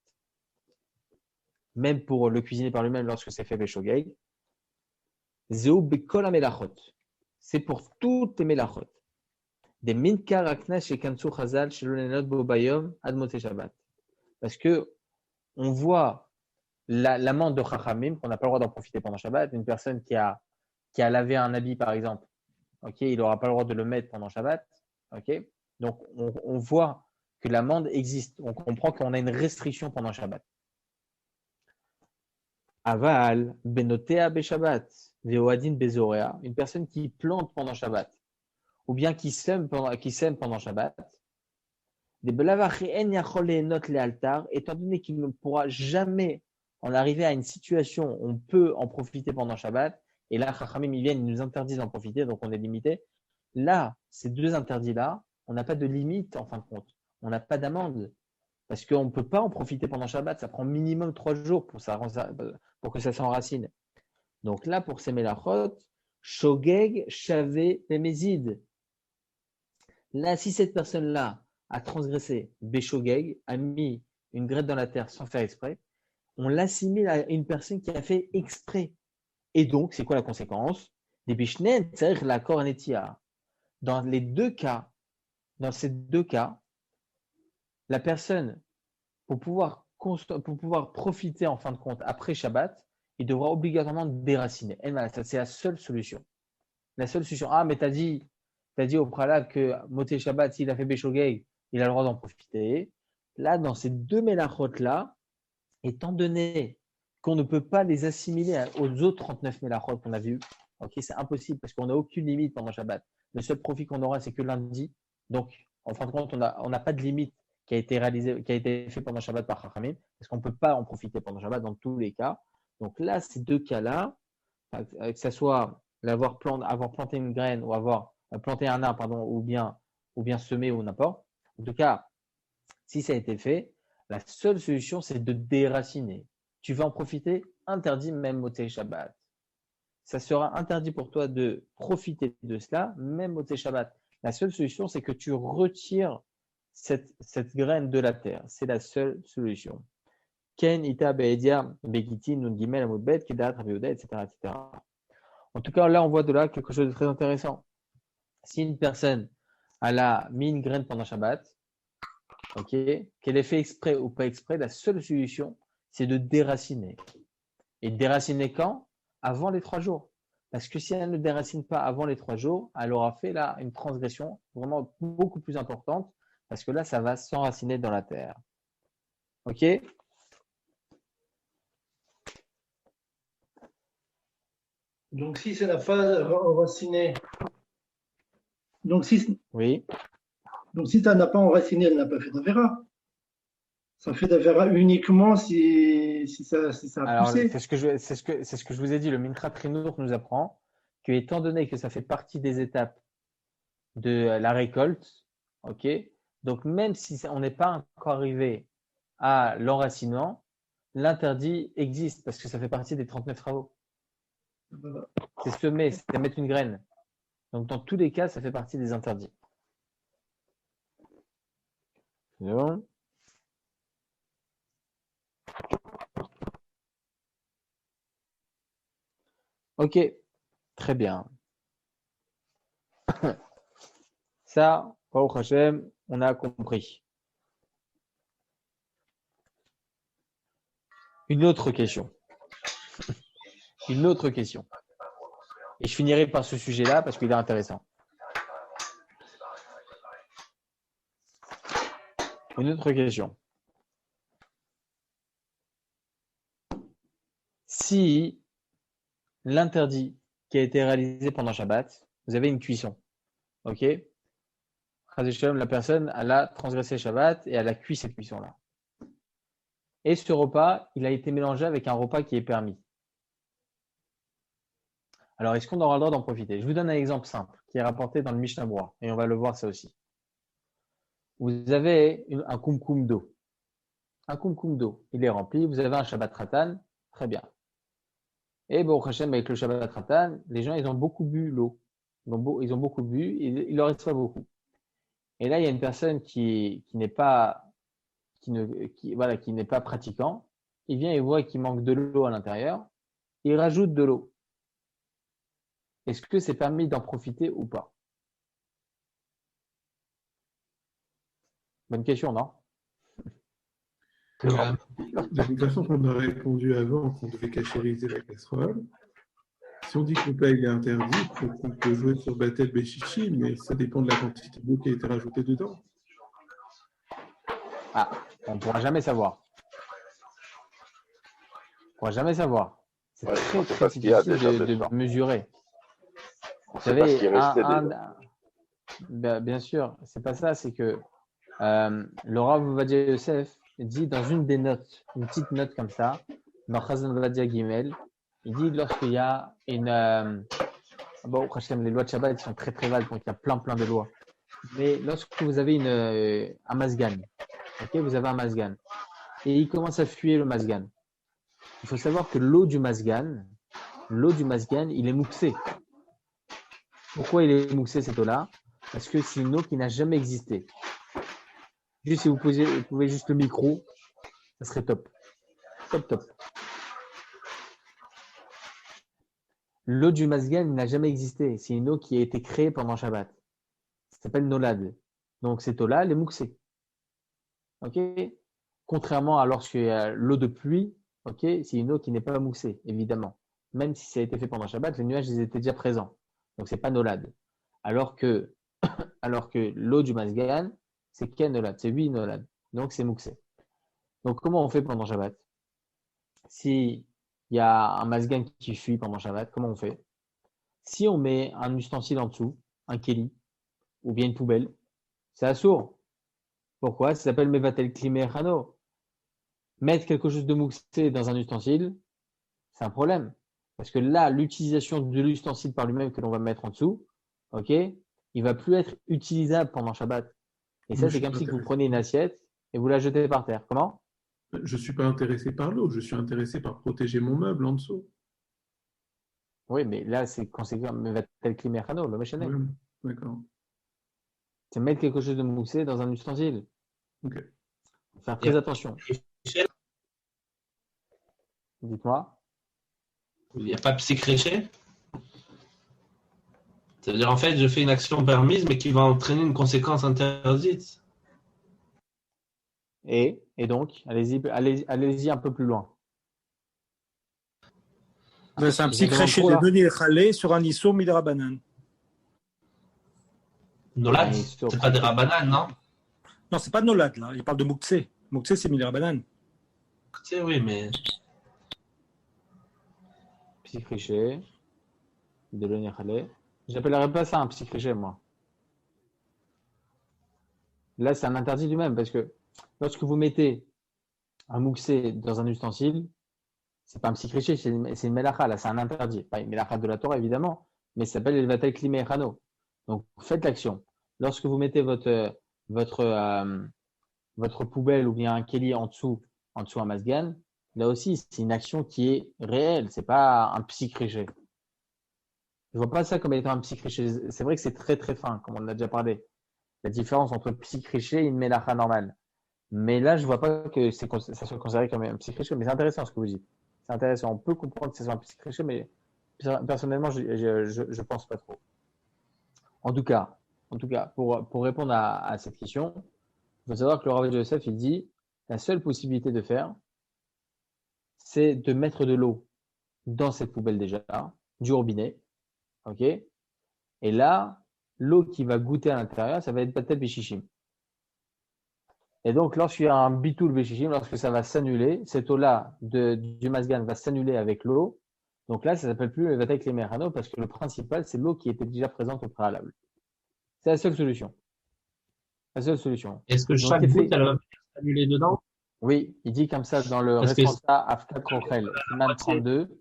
même pour le cuisiner par lui-même lorsque c'est fait Beshogeg. Zeu Bekol HaMelachot, c'est pour toutes les Melachot. Des Minkar Akna Shekansu Chazal Shelonenot Bobayom Ad Motzei Shabbat. Parce que on voit l'amende de Chachamim, qu'on n'a pas le droit d'en profiter pendant Shabbat. Une personne qui a lavé un habit, par exemple, il n'aura pas le droit de le mettre pendant Shabbat. Donc, on voit que l'amende existe. On comprend qu'on a une restriction pendant Shabbat. Aval, Benotea Beshabbat, Veoadin Bezorea, une personne qui plante pendant Shabbat, ou bien qui sème pendant Shabbat, étant donné qu'il ne pourra jamais en arriver à une situation où on peut en profiter pendant Shabbat, et là, Chachamim, ils nous interdisent d'en profiter, donc on est limité. Là, ces deux interdits-là, on n'a pas de limite en fin de compte. On n'a pas d'amende. Parce qu'on ne peut pas en profiter pendant Shabbat. Ça prend minimum 3 jours pour que ça s'enracine. Donc là, pour ces melachot, Shogeg, Shavé, Mézid. Là, si cette personne-là a transgressé Béchogeg, a mis une graine dans la terre sans faire exprès, on l'assimile à une personne qui a fait exprès. Et donc, c'est quoi la conséquence? Des bishnen, c'est-à-dire la kornetia. Dans ces deux cas, la personne, pour pouvoir profiter en fin de compte après Shabbat, il devra obligatoirement déraciner. Et voilà, c'est la seule solution. La seule solution. Ah, mais t'as dit tu as dit au préalable que Motzei Shabbat, s'il a fait Béchogeg, il a le droit d'en profiter. Là, dans ces deux mélachot-là, étant donné qu'on ne peut pas les assimiler aux autres 39 mélachot qu'on a vus, okay, c'est impossible parce qu'on n'a aucune limite pendant Shabbat. Le seul profit qu'on aura, c'est que lundi. Donc, en fin de compte, on n'a pas de limite qui a été réalisée, qui a été fait pendant Shabbat par Chachamim, parce qu'on ne peut pas en profiter pendant Shabbat dans tous les cas. Donc là, ces deux cas-là, que ce soit avoir planté une graine ou avoir planté un arbre, pardon, ou bien semé ou n'importe. En tout cas, si ça a été fait, la seule solution, c'est de déraciner. Tu vas en profiter, interdit même Motzei Shabbat. Ça sera interdit pour toi de profiter de cela, même Motzei Shabbat. La seule solution, c'est que tu retires cette graine de la terre. C'est la seule solution. Ken, Ita, Be'edia, Begiti, Nun Gimel, Amudbet, Kedat, Rabioda, etc., etc. En tout cas, là, on voit de là quelque chose de très intéressant. Si une personne a mis une graine pendant Shabbat, qu'elle ait fait exprès ou pas exprès, la seule solution, c'est de déraciner. Et déraciner quand? Avant les 3 jours. Parce que si elle ne déracine pas avant les 3 jours, elle aura fait là une transgression vraiment beaucoup plus importante, parce que là, ça va s'enraciner dans la terre. Ok? Donc, si ça n'a pas enraciné, donc si Oui. ça n'a pas enraciné, elle n'a pas fait d'Avera. Ça fait d'Avera uniquement si ça a Alors, poussé. c'est ce que je vous ai dit. Le Minchat Trinour nous apprend que, étant donné que ça fait partie des étapes de la récolte, ok, donc même si on n'est pas encore arrivé à l'enracinement, l'interdit existe parce que ça fait partie des 39 travaux. Voilà. C'est semer, c'est mettre une graine. Donc, dans tous les cas, ça fait partie des interdits. C'est bon? Ok, très bien. Ça, Baruch Hashem, on a compris. Une autre question. Une autre question. Et je finirai par ce sujet-là parce qu'il est intéressant. Une autre question. Si l'interdit qui a été réalisé pendant Shabbat, vous avez une cuisson, ok? La personne, elle a transgressé Shabbat et elle a cuit cette cuisson-là. Et ce repas, il a été mélangé avec un repas qui est permis. Alors, est-ce qu'on aura le droit d'en profiter? Je vous donne un exemple simple qui est rapporté dans le Mishnah Berurah et on va le voir ça aussi. Vous avez un kumkum d'eau. Un kumkum d'eau, il est rempli. Vous avez un Shabbat Ratan, très bien. Et Baruch Hashem, avec le Shabbat Ratan, les gens, ils ont beaucoup bu l'eau. Ils ont beaucoup bu, il leur reste pas beaucoup. Et là, il y a une personne qui n'est pas pratiquant. Il vient et voit qu'il manque de l'eau à l'intérieur. Il rajoute de l'eau. Est-ce que c'est permis d'en profiter ou pas? Bonne question, non? De toute façon, on a répondu avant qu'on devait cachériser la casserole. Si on dit que le plat est interdit, on peut jouer sur Batel Bechichi, mais ça dépend de la quantité d'eau qui a été rajoutée dedans. Ah, on ne pourra jamais savoir. On ne pourra jamais savoir. C'est très difficile de mesurer. Vous savez, bien sûr, c'est pas ça, c'est que le Rav Ovadia Yosef dit dans une des notes, une petite note comme ça, dans Chazon Ovadia Gimel, il dit lorsqu'il y a une. Bon, les lois de Shabbat sont très très vagues, donc il y a plein de lois. Mais lorsque vous avez un masgan, ok, vous avez un masgan, et il commence à fuir le masgan, il faut savoir que l'eau du masgan, il est mouxé. Pourquoi il est mouxé cette eau-là? Parce que c'est une eau qui n'a jamais existé. Juste si vous pouvez juste le micro, ça serait top. Top. L'eau du masgan n'a jamais existé. C'est une eau qui a été créée pendant Shabbat. Ça s'appelle Nolad. Donc cette eau-là, elle est mouxée. Ok? Contrairement à lorsque l'eau de pluie, ok, c'est une eau qui n'est pas mouxée, évidemment. Même si ça a été fait pendant Shabbat, les nuages ils étaient déjà présents. Donc c'est pas Nolad. Alors que Alors que l'eau du Mazgan, c'est Ken Nolad, c'est 8 Nolad. Donc c'est Mouksé. Donc comment on fait pendant Shabbat? Si il y a un Mazgan qui fuit pendant Shabbat, comment on fait? Si on met un ustensile en dessous, un keli, ou bien une poubelle, c'est assourd. Pourquoi? Ça s'appelle Mevatel Klimé Chano. Mettre quelque chose de mouxé dans un ustensile, c'est un problème. Parce que là, l'utilisation de l'ustensile par lui-même que l'on va mettre en dessous, ok, il va plus être utilisable pendant Shabbat. Et ça, Moi, je c'est suis comme pas si vous intéressé. prenez une assiette et vous la jetez par terre. Comment? Je suis pas intéressé par l'eau, je suis intéressé par protéger mon meuble en dessous. Oui, mais là, c'est conséquent. Mevatel Klimé Chano, le Ouais, méchané. d'accord. C'est mettre quelque chose de mouxé dans un ustensile. Ok. Faut faire Il y très a attention. Michel, Dites-moi. il n'y a pas psychréché. C'est-à-dire, en fait, je fais une action permise, mais qui va entraîner une conséquence interdite. Et donc, allez-y un peu plus loin. C'est un Je petit vous demande crachet trop, de là. Denis Khalé sur un ISO Midrabanan. Nolad, Mais sur- c'est pas des rabananes, non? Non, c'est pas Nolad, là. Il parle de Mouktsé. Mouktsé, c'est Midrabanan. Tu sais, oui, mais Psychriché, de l'Onéchalé. J'appellerais pas ça un psychriché, moi. Là, c'est un interdit du même, parce que lorsque vous mettez un mouxé dans un ustensile, c'est pas un psychriché, c'est une melacha, là, c'est un interdit. Pas une melacha de la Torah, évidemment, mais ça s'appelle el vatel klimé chano. Donc, faites l'action. Lorsque vous mettez votre, votre poubelle ou bien un keli en dessous un masgan, là aussi, c'est une action qui est réelle, c'est pas un psychriché. Je vois pas ça comme étant un psychriché. C'est vrai que c'est très très fin, comme on en a déjà parlé. La différence entre psychriché et une melacha normale. Mais là, je vois pas que ça soit considéré comme un psychriché, mais c'est intéressant ce que vous dites. C'est intéressant. On peut comprendre que ce soit un psychriché, mais personnellement, je pense pas trop. En tout cas, pour répondre à cette question, il faut savoir que le Rav Yosef, il dit, la seule possibilité de faire, c'est de mettre de l'eau dans cette poubelle déjà, du robinet, ok? Et là, l'eau qui va goûter à l'intérieur, ça va être Batel Béchichim. Et donc, lorsqu'il y a un Bitoul Béchichim, lorsque ça va s'annuler, cette eau-là du Masgan va s'annuler avec l'eau. Donc là, ça s'appelle plus le Batel Klemerano parce que le principal, c'est l'eau qui était déjà présente au préalable. C'est la seule solution. La seule solution. est-ce que Donc, chaque goutte, elle va venir s'annuler dedans? oui, il dit comme ça dans le Parce que responsable AF4 Rochel, Siman 32,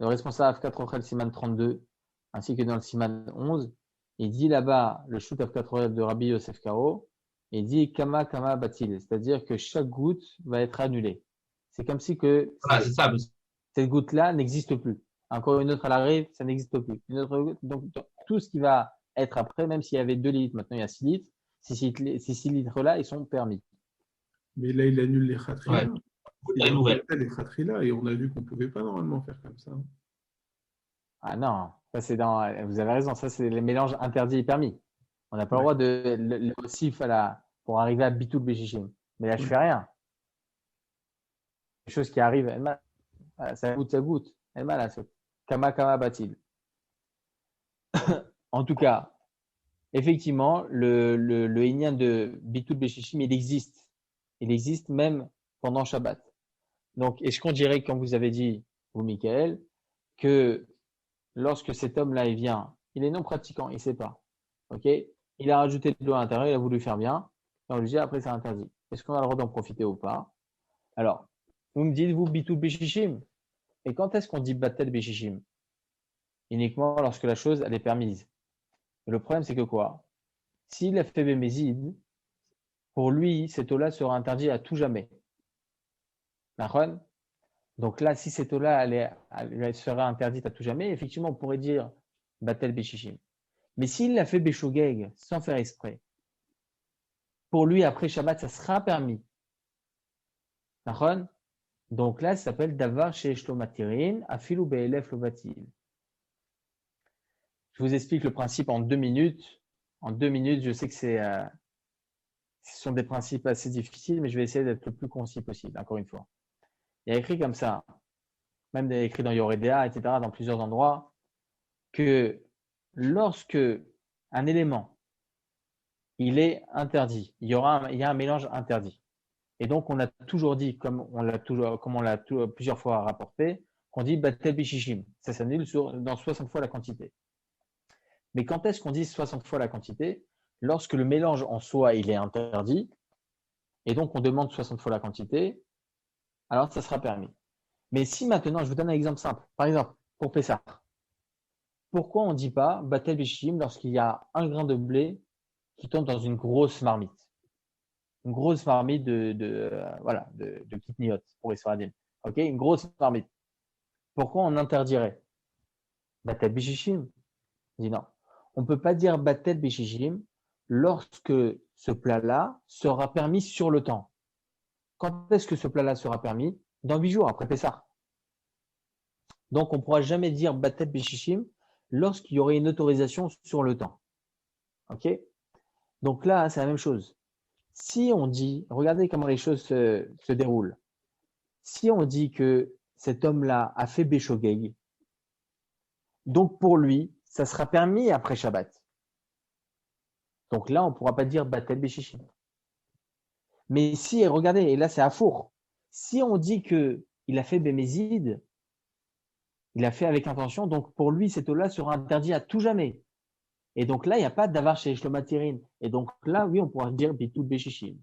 le responsable AF4 Rochel, Siman 32, ainsi que dans le Siman 11, il dit là-bas, le shoot AF4 Rochel de Rabbi Yosef Karo, il dit Kama Kama Batil, c'est-à-dire que chaque goutte va être annulée. C'est comme si que voilà, c'est ça. cette goutte-là n'existe plus. Encore une autre, elle arrive, ça n'existe plus. Une autre goutte, donc tout ce qui va être après, même s'il y avait 2 litres, maintenant il y a 6 litres, ces 6 litres-là, ils sont permis. Mais là, il annule les khatrila. Ouais. Il La nouvelle. annule les khatrila et on a vu qu'on ne pouvait pas normalement faire comme ça. Ah non, ça c'est vous avez raison, ça c'est les mélanges interdits et permis. On n'a pas le droit de le sif pour arriver à Bitoul Béchichim. Mais là, je fais rien. Les choses qui arrivent, ça goûte. Elle m'a Kama Kama Batil. En tout cas, effectivement, le Inyan de Bitoul Béchichim, il existe. Il existe même pendant Shabbat. Donc, est-ce qu'on dirait, comme vous avez dit, vous, Michael, que lorsque cet homme-là, il vient, il est non pratiquant, il ne sait pas. Ok? Il a rajouté de l'eau à l'intérieur, il a voulu faire bien. Et on lui dit, après, c'est interdit. Est-ce qu'on a le droit d'en profiter ou pas? Alors, vous me dites, vous, Bitou Béchichim. Et quand est-ce qu'on dit Batel Béchichim? Uniquement lorsque la chose, elle est permise. Et le problème, c'est que quoi? S'il a fait Bémézid, pour lui, cette eau-là sera interdite à tout jamais. D'accord? Donc là, si cette eau-là, elle sera interdite à tout jamais, effectivement, on pourrait dire Batel Béchichim. Mais s'il l'a fait Béchogeg sans faire exprès, pour lui, après Shabbat, ça sera permis. D'accord? Donc là, ça s'appelle Davar chez Shlomatirin, Afilu Be'elef Lobatil. Je vous explique le principe en 2 minutes. En 2 minutes, je sais que ce sont des principes assez difficiles, mais je vais essayer d'être le plus concis possible, encore une fois. Il y a écrit comme ça, même écrit dans Yoredea, etc., dans plusieurs endroits, que lorsque un élément il est interdit. Il y a un mélange interdit. Et donc, on a toujours dit, comme on l'a plusieurs fois rapporté, qu'on dit batel bishishim. Ça s'annule dans 60 fois la quantité. Mais quand est-ce qu'on dit 60 fois la quantité? Lorsque le mélange en soi, il est interdit, et donc on demande 60 fois la quantité, alors ça sera permis. Mais si maintenant, je vous donne un exemple simple. Par exemple, pour Pessah, pourquoi on ne dit pas batel bishishim lorsqu'il y a un grain de blé qui tombe dans une grosse marmite? Une grosse marmite de kitniot pour les Sfaradim. Ok, une grosse marmite. Pourquoi on interdirait batel bishishim? On dit non. On ne peut pas dire batel bishishim lorsque ce plat-là sera permis sur le temps. Quand est-ce que ce plat-là sera permis? Dans 8 jours après Pessah. Donc on ne pourra jamais dire batel bishishim lorsqu'il y aurait une autorisation sur le temps. Ok? Donc là, c'est la même chose. Si on dit, regardez comment les choses se déroulent. Si on dit que cet homme-là a fait Béchogeg, donc pour lui, ça sera permis après Shabbat. Donc là, on ne pourra pas dire Batel Béchichim. Mais si, regardez, et là c'est à four. Si on dit qu'il a fait Bémézid, il a fait avec intention, donc pour lui, cette eau-là sera interdite à tout jamais. Et donc là, il n'y a pas d'avar chez Shlomatirin. Et donc là, oui, on pourra dire Bitul Béchichim.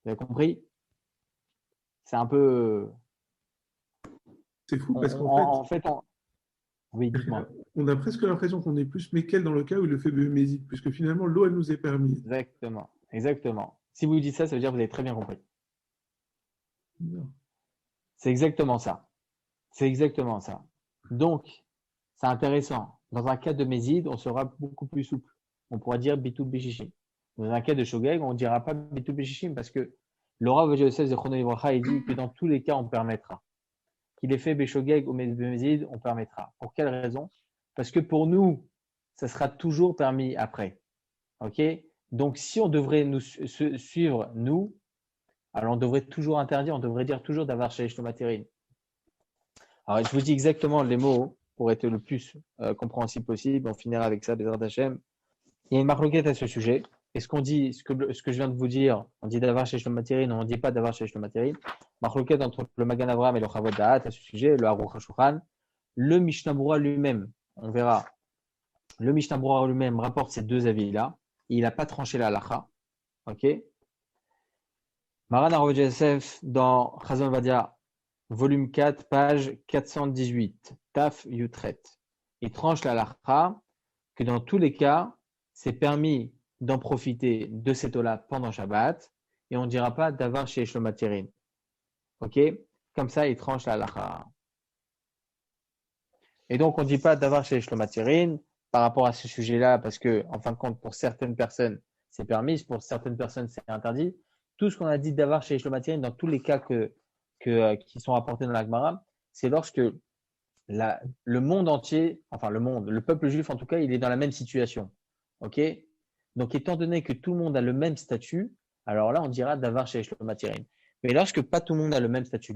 Vous avez compris? C'est un peu. C'est fou parce qu'en fait, oui, dites-moi. On a presque l'impression qu'on est plus Mékel dans le cas où il le fait bémézide, puisque finalement l'eau elle nous est permise. Exactement. Si vous dites ça, ça veut dire que vous avez très bien compris. Non. C'est exactement ça. Donc, c'est intéressant. Dans un cas de Mézid, on sera beaucoup plus souple. On pourra dire Bitul Béchichim. Dans un cas de Shogeg, on ne dira pas Bitul Béchichim parce que le Rav Ovadia Yosef Zechrono Livracha, il dit que dans tous les cas, on permettra. Qu'il ait fait Béchogeg ou Bémézid, on permettra. Pour quelle raison? Parce que pour nous, ça sera toujours permis après. Ok? Donc, si on devrait nous suivre, nous, alors on devrait toujours interdire, on devrait dire toujours d'avoir chez Shlomatérin. Alors, je vous dis exactement les mots pour être le plus compréhensible possible. On finira avec ça, Bezrat Hashem. Il y a une marloquette à ce sujet. Est-ce qu'on dit, ce que je viens de vous dire, on dit d'avoir chez Shlomatérin ou on ne dit pas d'avoir chez Shlomatérin? Marloquette entre le Magan Avraham et le Chavod Da'at à ce sujet, le Aruch HaShulchan. Le Mishnah Berurah lui-même, on verra, le Mishnah Berurah lui-même rapporte ces deux avis-là. Il n'a pas tranché la halakha. Ok? Maran Rav Ovadia Yosef dans Chazon Vadia, volume 4, page 418, Taf Yutret. Il tranche la halakha que dans tous les cas, c'est permis d'en profiter de cette eau-là pendant Shabbat et on ne dira pas d'avoir chez Shlomatérin. Ok? Comme ça, il tranche la halakha. Et donc, on ne dit pas d'avoir chez Shlomatérin par rapport à ce sujet-là parce que, en fin de compte, pour certaines personnes, c'est permis, pour certaines personnes, c'est interdit. Tout ce qu'on a dit d'avoir chez Shlomatérin, dans tous les cas qui sont rapportés dans la Gemara, c'est lorsque le monde entier, enfin le peuple juif en tout cas, il est dans la même situation. Ok? Donc, étant donné que tout le monde a le même statut, alors là, on dira d'avoir chez Shlomatérin. Mais lorsque pas tout le monde a le même statut,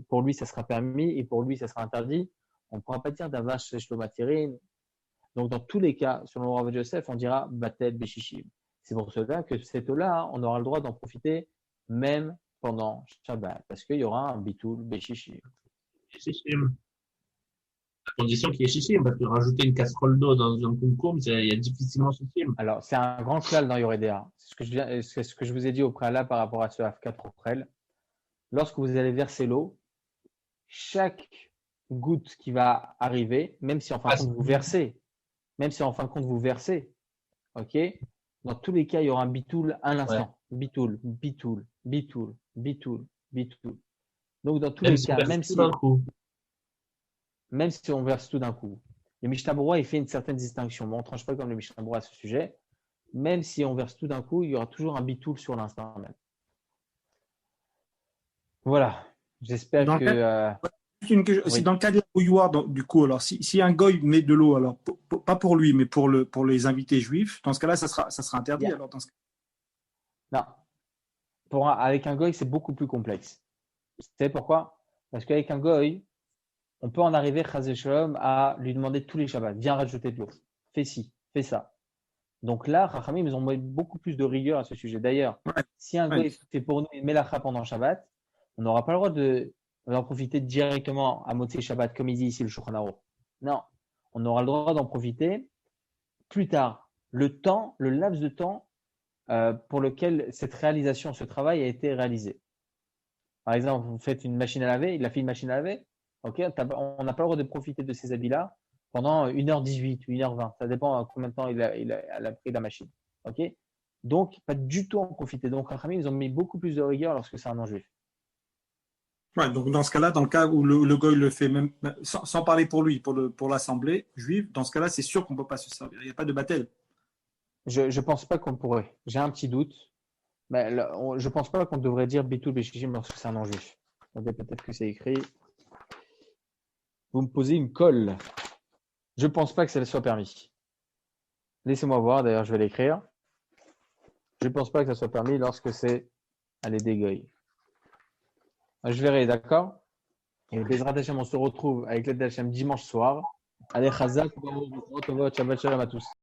pour lui, ça sera permis et pour lui, ça sera interdit, on ne pourra pas dire d'avoir chez Shlomatérin. Donc, dans tous les cas, selon le Rav Ovadia Yosef, on dira Batel Béchichim. C'est pour cela que cette eau-là, on aura le droit d'en profiter même pendant Shabbat, parce qu'il y aura un Bitul Béchichim. À condition qu'il y ait Shishim, parce que rajouter une casserole d'eau dans un concombre, il y a difficilement Shishim. Alors, c'est un grand klal dans Yoredea. C'est ce que je vous ai dit au préalable par rapport à ce F4 au prel. Lorsque vous allez verser l'eau, chaque goutte qui va arriver, même si en fin de compte vous versez, ok, dans tous les cas, il y aura un bitoul à l'instant. Ouais. Bitoul. Donc, dans tous les cas, même si on verse tout d'un coup, le Mishnah Berurah, il fait une certaine distinction. Mais on ne tranche pas comme le Mishnah Berurah à ce sujet. Même si on verse tout d'un coup, il y aura toujours un bitoul sur l'instant même. Voilà. J'espère que. C'est dans le cas de la bouilloire, du coup, alors si un goy met de l'eau, alors pas pour lui, mais pour les invités juifs, dans ce cas-là, ça sera interdit. Yeah. Alors, dans ce cas... Non. Avec un goy, c'est beaucoup plus complexe. Vous savez pourquoi? Parce qu'avec un goy, on peut en arriver, Chazé Shalom, à lui demander tous les Shabbats, viens rajouter de l'eau. Fais ci, fais ça. Donc là, Chachamim, ils ont mis beaucoup plus de rigueur à ce sujet. D'ailleurs, si un goy fait pour nous une melacha pendant Shabbat, on n'aura pas le droit d'en profiter directement à Motzei Shabbat, comme il dit ici le Shulchan Aruch. Non, on aura le droit d'en profiter plus tard. Le laps de temps pour lequel cette réalisation, ce travail a été réalisé. Par exemple, vous faites une machine à laver, il a fait une machine à laver, okay, on n'a pas le droit de profiter de ces habits-là pendant 1h18 ou 1h20. Ça dépend combien de temps il a pris la machine. Okay, donc, pas du tout en profiter. Donc, Chachamim, ils ont mis beaucoup plus de rigueur lorsque c'est un non-juif. Ouais, donc dans ce cas-là, dans le cas où le goy le fait même sans parler pour lui, pour l'assemblée juive, dans ce cas-là, c'est sûr qu'on ne peut pas se servir. Il n'y a pas de baptême. Je ne pense pas qu'on pourrait. J'ai un petit doute. Mais je ne pense pas qu'on devrait dire Bitul Beshishim lorsque c'est un non-juif. Peut-être que c'est écrit. Vous me posez une colle. Je ne pense pas que ça soit permis. Laissez-moi voir, d'ailleurs, je vais l'écrire. Je ne pense pas que ça soit permis lorsque c'est à l'aider goy. Je verrai, d'accord? Et Bezrat Hashem, on se retrouve avec l'aide d'Hachem dimanche soir. Allez, Chazak, Shabbat Shalom à tous.